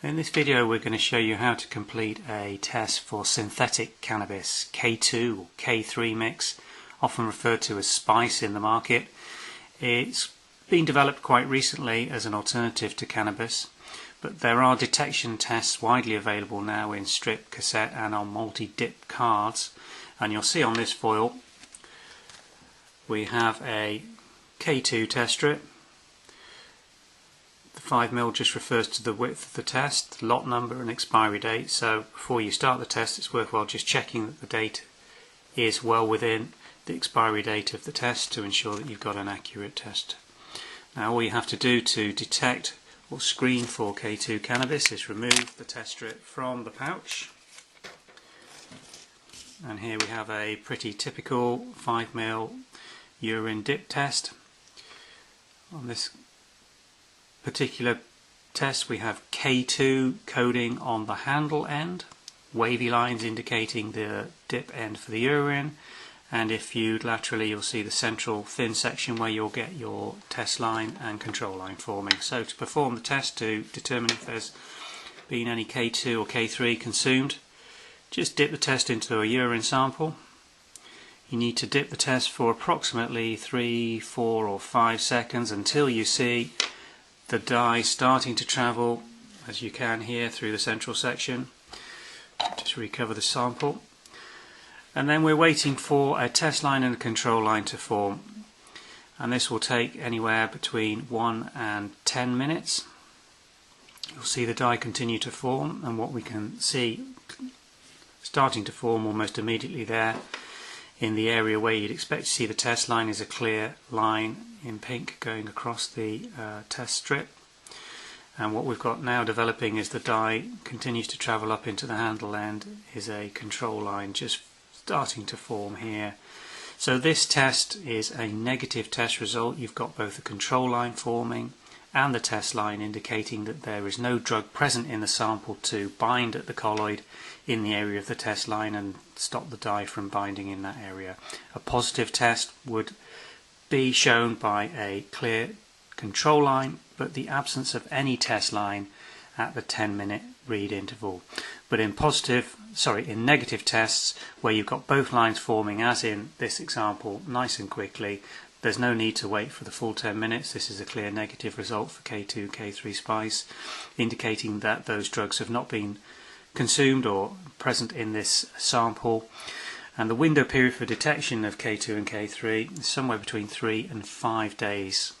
In this video we're going to show you how to complete a test for synthetic cannabis, K2 or K3 mix, often referred to as spice in the market. It's been developed quite recently as an alternative to cannabis, but there are detection tests widely available now in strip, cassette and on multi-dip cards. And you'll see on this foil we have a K2 test strip. The 5mm just refers to the width of the test, lot number and expiry date, so before you start the test it's worthwhile just checking that the date is well within the expiry date of the test to ensure that you've got an accurate test. Now all you have to do to detect or screen for K2 cannabis is remove the test strip from the pouch, and here we have a pretty typical 5mm urine dip test. On this particular test we have K2 coding on the handle end, wavy lines indicating the dip end for the urine, and if viewed laterally you'll see the central thin section where you'll get your test line and control line forming. So to perform the test to determine if there's been any K2 or K3 consumed, just dip the test into a urine sample. You need to dip the test for approximately 3, 4 or 5 seconds until you see the dye starting to travel, as you can here, through the central section. Just recover the sample, and then we're waiting for a test line and a control line to form, and this will take anywhere between 1 and 10 minutes. You'll see the dye continue to form, and what we can see starting to form almost immediately there in the area where you'd expect to see the test line is a clear line in pink going across the test strip, and what we've got now developing is the dye continues to travel up into the handle end is a control line just starting to form here. So this test is a negative test result. You've got both the control line forming and the test line indicating that there is no drug present in the sample to bind at the colloid in the area of the test line and stop the dye from binding in that area. A positive test would be shown by a clear control line but the absence of any test line at the 10-minute read interval. But in negative tests where you've got both lines forming, as in this example, nice and quickly, there's no need to wait for the full 10 minutes. This is a clear negative result for K2, K3 spice, indicating that those drugs have not been consumed or present in this sample. And the window period for detection of K2 and K3 is somewhere between 3 and 5 days.